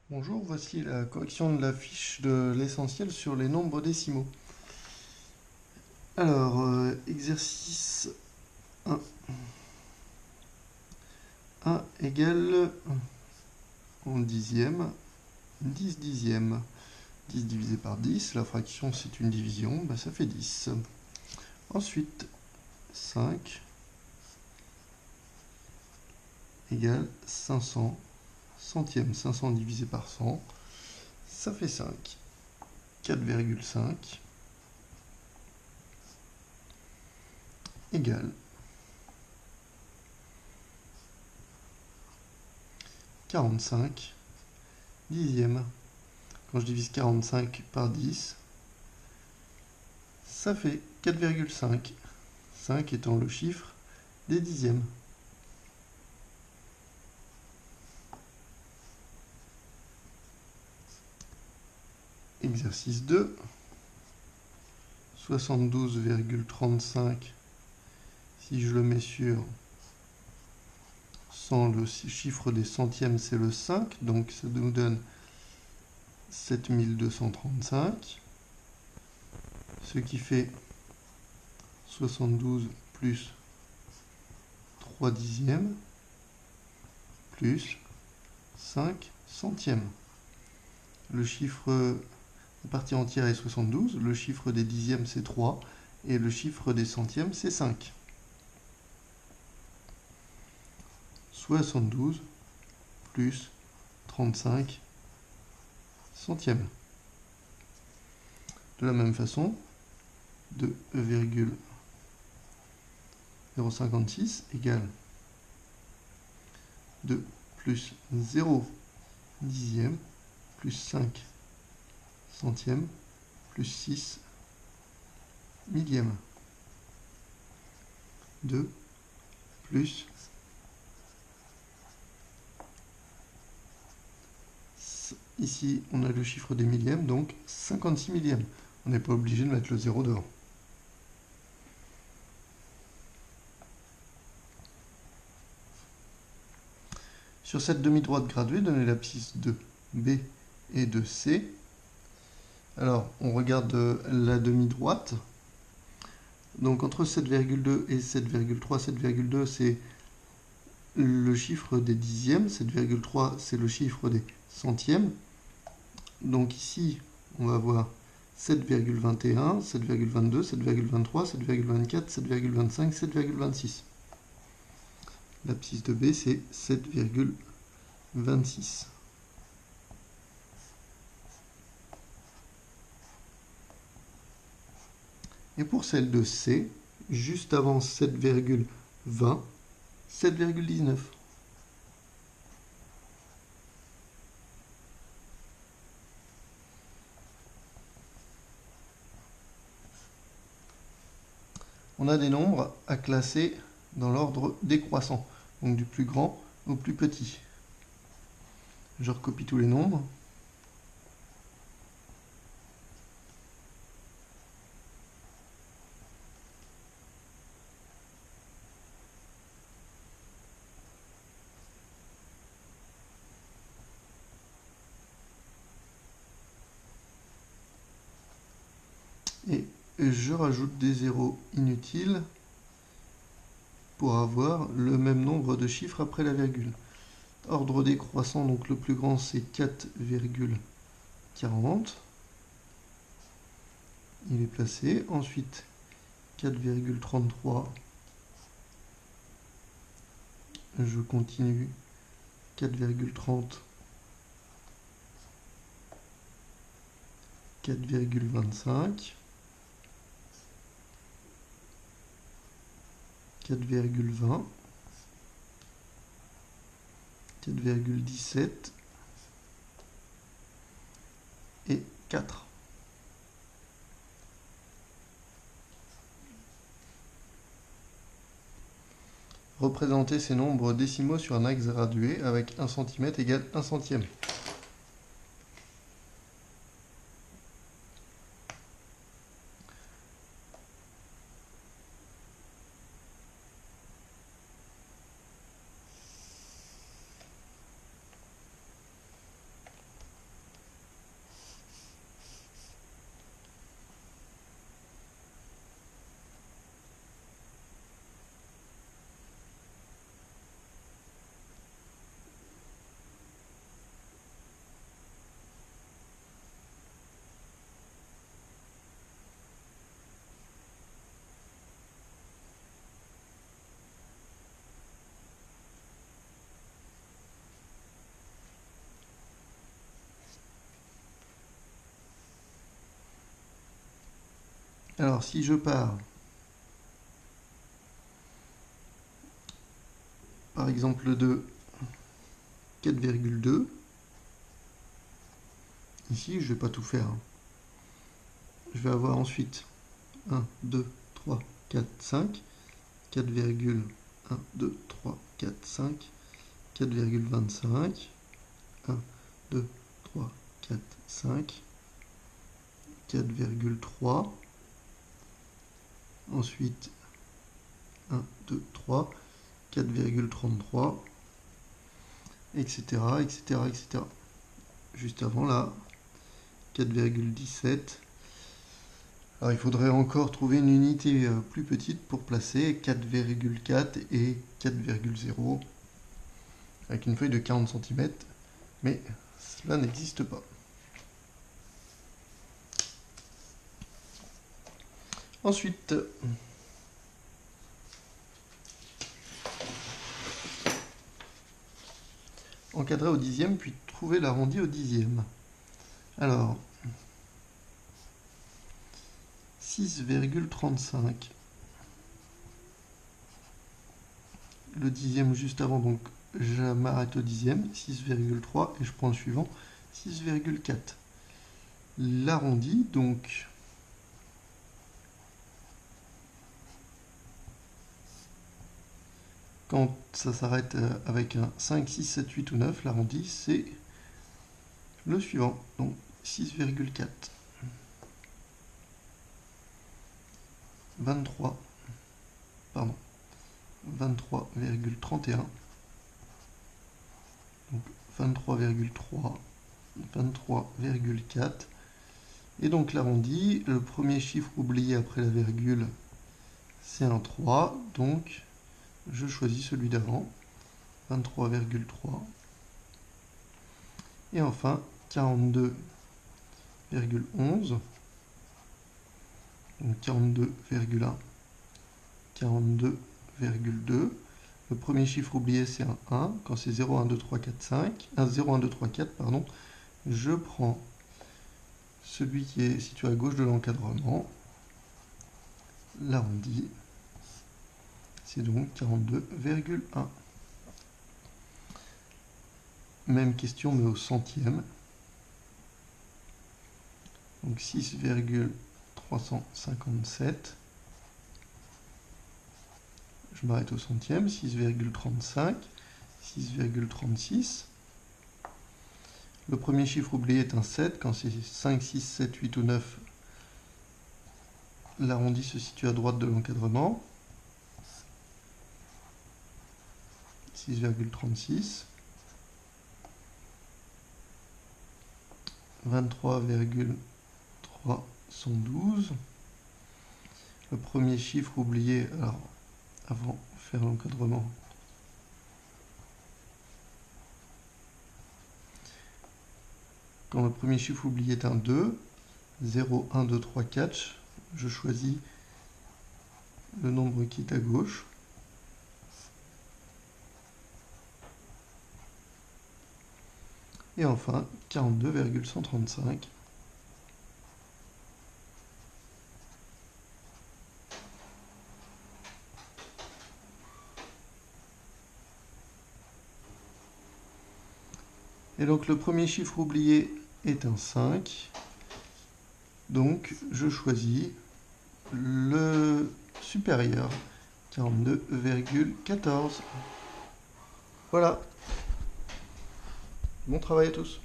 Bonjour, voici la correction de la fiche de l'essentiel sur les nombres décimaux. Alors, exercice 1. 1 égale en dixième, 10 dixièmes. 10 divisé par 10, la fraction c'est une division, ça fait 10. Ensuite, 5 égale 500 centièmes. 500 divisé par 100, ça fait 5. 4,5 égale 45 dixièmes. Quand je divise 45 par 10, ça fait 4,5. 5 étant le chiffre des dixièmes. Exercice 2. 72,35. Si je le mets sur sans le chiffre des centièmes, c'est le 5. Donc ça nous donne 7235. Ce qui fait 72 plus 3 dixièmes plus 5 centièmes. Le chiffre, la partie entière est 72, le chiffre des dixièmes c'est 3 et le chiffre des centièmes c'est 5. 72 plus 35 centièmes. De la même façon, 2,056 égale 2 plus 0 dixième plus 5 centièmes plus 6 millièmes. 2 plus ici on a le chiffre des millièmes, donc 56 millièmes. On n'est pas obligé de mettre le 0 devant. Sur cette demi-droite graduée, donnez l'abscisse de B et de C. Alors, on regarde la demi-droite. Donc, entre 7,2 et 7,3, 7,2, c'est le chiffre des dixièmes. 7,3, c'est le chiffre des centièmes. Donc, ici, on va voir 7,21, 7,22, 7,23, 7,24, 7,25, 7,26. L'abscisse de B, c'est 7,26. Et pour celle de C, juste avant 7,20, 7,19. On a des nombres à classer dans l'ordre décroissant, donc du plus grand au plus petit. Je recopie tous les nombres. Et je rajoute des zéros inutiles pour avoir le même nombre de chiffres après la virgule. Ordre décroissant, donc le plus grand c'est 4,40. Il est placé. Ensuite 4,33. Je continue. 4,30. 4,25. 4,20. 4,17 et 4. Représenter ces nombres décimaux sur un axe gradué avec 1 cm égale 1 centième. Alors, si je pars, par exemple, de 4,2, ici, je ne vais pas tout faire. Je vais avoir ensuite 1, 2, 3, 4, 5, 4,1, 2, 3, 4, 5, 4,25, 1, 2, 3, 4, 5, 4,3, ensuite 1, 2, 3, 4,33, etc., etc., etc. Juste avant là, 4,17. Alors il faudrait encore trouver une unité plus petite pour placer 4,4 et 4,0 avec une feuille de 40 cm, mais cela n'existe pas. Ensuite, encadrer au dixième, puis trouver l'arrondi au dixième. Alors, 6,35. Le dixième juste avant, donc je m'arrête au dixième, 6,3, et je prends le suivant, 6,4. L'arrondi, donc quand ça s'arrête avec un 5, 6, 7, 8 ou 9, l'arrondi, c'est le suivant, donc 6,4. 23,31. Donc 23,3, 23,4. Et donc l'arrondi, le premier chiffre oublié après la virgule, c'est un 3. Donc je choisis celui d'avant, 23,3. Et enfin 42,11. Donc 42,1, 42,2. Le premier chiffre oublié, c'est un 1. Quand c'est 0, 1, 2, 3, 4, 5, 0, 1, 2, 3, 4, pardon, je prends celui qui est situé à gauche de l'encadrement, l'arrondi, c'est donc 42,1. Même question, mais au centième. Donc 6,357. Je m'arrête au centième, 6,35, 6,36. Le premier chiffre oublié est un 7. Quand c'est 5, 6, 7, 8 ou 9, l'arrondi se situe à droite de l'encadrement. 6,36. 23,312. Le premier chiffre oublié, alors avant de faire l'encadrement, quand le premier chiffre oublié est un 2, 0, 1, 2, 3, 4, je choisis le nombre qui est à gauche. Et enfin, 42,135. Et donc le premier chiffre oublié est un 5. Donc je choisis le supérieur, 42,14. Voilà. Bon travail à tous.